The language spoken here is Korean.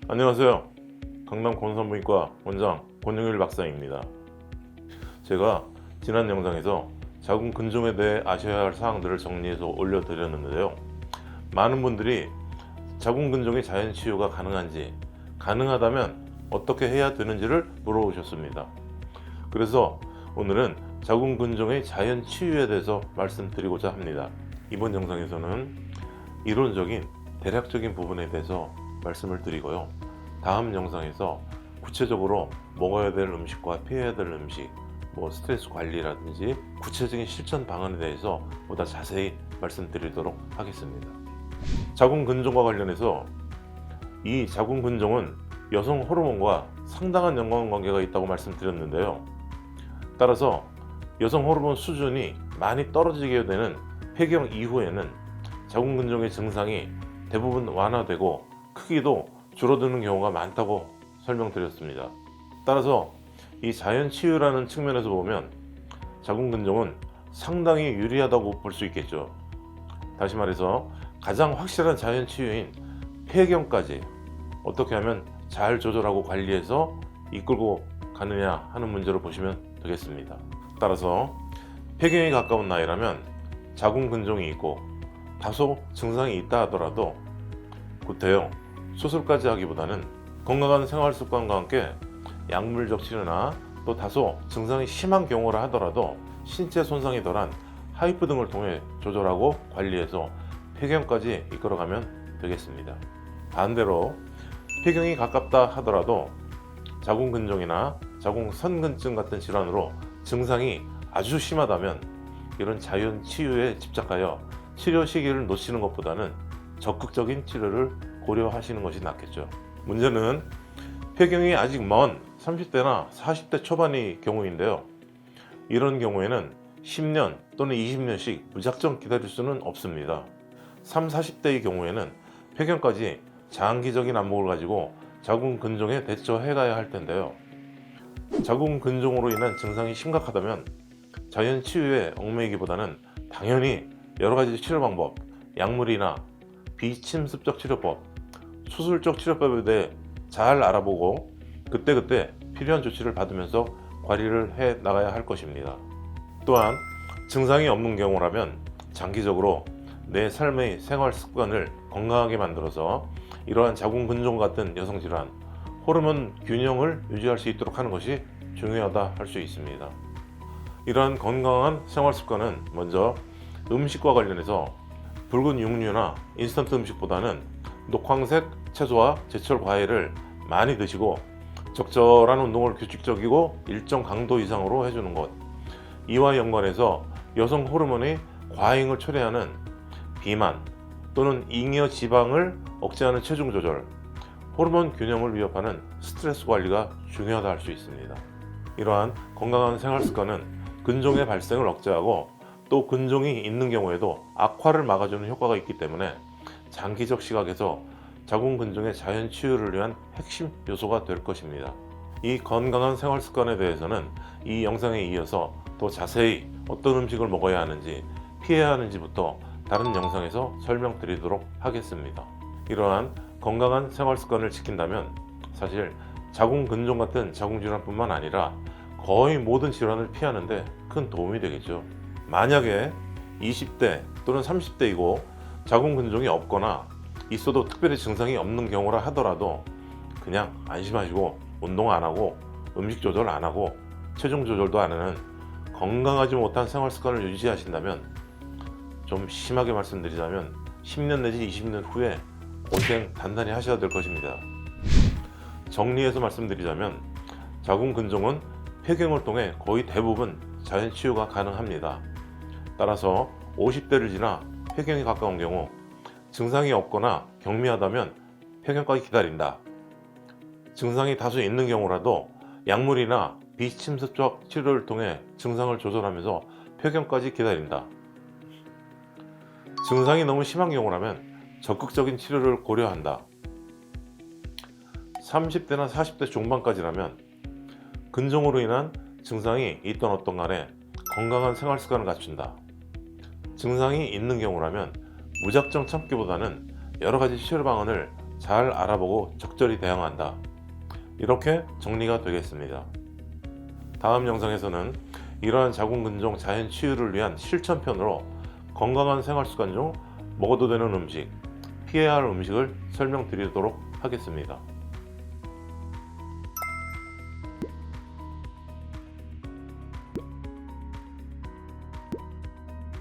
안녕하세요. 강남 권산부인과 원장 권영일 박사입니다. 제가 지난 영상에서 자궁 근종에 대해 아셔야 할 사항들을 정리해서 올려드렸는데요. 많은 분들이 자궁 근종의 자연 치유가 가능한지, 가능하다면 어떻게 해야 되는지를 물어보셨습니다. 그래서 오늘은 자궁 근종의 자연 치유에 대해서 말씀드리고자 합니다. 이번 영상에서는 이론적인 대략적인 부분에 대해서 말씀을 드리고요. 다음 영상에서 구체적으로 먹어야 될 음식과 피해야 될 음식, 스트레스 관리라든지 구체적인 실천 방안에 대해서 보다 자세히 말씀드리도록 하겠습니다. 자궁 근종과 관련해서 이 자궁 근종은 여성 호르몬과 상당한 연관관계가 있다고 말씀드렸는데요. 따라서 여성 호르몬 수준이 많이 떨어지게 되는 폐경 이후에는 자궁 근종의 증상이 대부분 완화되고 크기도 줄어드는 경우가 많다고 설명드렸습니다. 따라서 이 자연 치유라는 측면에서 보면 자궁 근종은 상당히 유리하다고 볼 수 있겠죠. 다시 말해서 가장 확실한 자연 치유인 폐경까지 어떻게 하면 잘 조절하고 관리해서 이끌고 가느냐 하는 문제로 보시면 되겠습니다. 따라서 폐경이 가까운 나이라면 자궁 근종이 있고 다소 증상이 있다 하더라도 구태여 수술까지 하기보다는 건강한 생활 습관과 함께 약물적 치료나 또 다소 증상이 심한 경우라 하더라도 신체 손상이 덜한 하이프 등을 통해 조절하고 관리해서 폐경까지 이끌어가면 되겠습니다. 반대로 폐경이 가깝다 하더라도 자궁 근종이나 자궁 선근증 같은 질환으로 증상이 아주 심하다면 이런 자연 치유에 집착하여 치료 시기를 놓치는 것보다는 적극적인 치료를 고려하시는 것이 낫겠죠. 문제는 폐경이 아직 먼 30대나 40대 초반의 경우인데요. 이런 경우에는 10년 또는 20년씩 무작정 기다릴 수는 없습니다. 30, 40대의 경우에는 폐경까지 장기적인 안목을 가지고 자궁 근종에 대처해 가야 할 텐데요. 자궁 근종으로 인한 증상이 심각하다면 자연 치유에 얽매이기보다는 당연히 여러 가지 치료 방법, 약물이나 비침습적 치료법, 수술적 치료법에 대해 잘 알아보고 그때그때 필요한 조치를 받으면서 관리를 해 나가야 할 것입니다. 또한 증상이 없는 경우라면 장기적으로 내 삶의 생활 습관을 건강하게 만들어서 이러한 자궁 근종 같은 여성 질환, 호르몬 균형을 유지할 수 있도록 하는 것이 중요하다 할 수 있습니다. 이러한 건강한 생활 습관은 먼저 음식과 관련해서 붉은 육류나 인스턴트 음식보다는 녹황색 채소와 제철 과일을 많이 드시고 적절한 운동을 규칙적이고 일정 강도 이상으로 해주는 것, 이와 연관해서 여성 호르몬의 과잉을 초래하는 비만 또는 잉여 지방을 억제하는 체중 조절, 호르몬 균형을 위협하는 스트레스 관리가 중요하다 할 수 있습니다. 이러한 건강한 생활 습관은 근종의 발생을 억제하고 또 근종이 있는 경우에도 악화를 막아주는 효과가 있기 때문에 장기적 시각에서 자궁 근종의 자연 치유를 위한 핵심 요소가 될 것입니다. 이 건강한 생활 습관에 대해서는 이 영상에 이어서 더 자세히 어떤 음식을 먹어야 하는지 피해야 하는지부터 다른 영상에서 설명드리도록 하겠습니다. 이러한 건강한 생활 습관을 지킨다면 사실 자궁 근종 같은 자궁 질환뿐만 아니라 거의 모든 질환을 피하는데 큰 도움이 되겠죠. 만약에 20대 또는 30대이고 자궁 근종이 없거나 있어도 특별히 증상이 없는 경우라 하더라도 그냥 안심하시고 운동 안 하고 음식 조절 안 하고 체중 조절도 안 하는 건강하지 못한 생활 습관을 유지하신다면, 좀 심하게 말씀드리자면 10년 내지 20년 후에 고생 단단히 하셔야 될 것입니다. 정리해서 말씀드리자면 자궁 근종은 폐경을 통해 거의 대부분 자연 치유가 가능합니다. 따라서 50대를 지나 폐경이 가까운 경우, 증상이 없거나 경미하다면 폐경까지 기다린다. 증상이 다소 있는 경우라도 약물이나 비침습적 치료를 통해 증상을 조절하면서 폐경까지 기다린다. 증상이 너무 심한 경우라면 적극적인 치료를 고려한다. 30대나 40대 중반까지라면 근종으로 인한 증상이 있던 어떤 간에 건강한 생활 습관을 갖춘다. 증상이 있는 경우라면 무작정 참기보다는 여러 가지 치료 방안을 잘 알아보고 적절히 대응한다. 이렇게 정리가 되겠습니다. 다음 영상에서는 이러한 자궁근종 자연 치유를 위한 실천편으로 건강한 생활습관 중 먹어도 되는 음식, 피해야 할 음식을 설명드리도록 하겠습니다.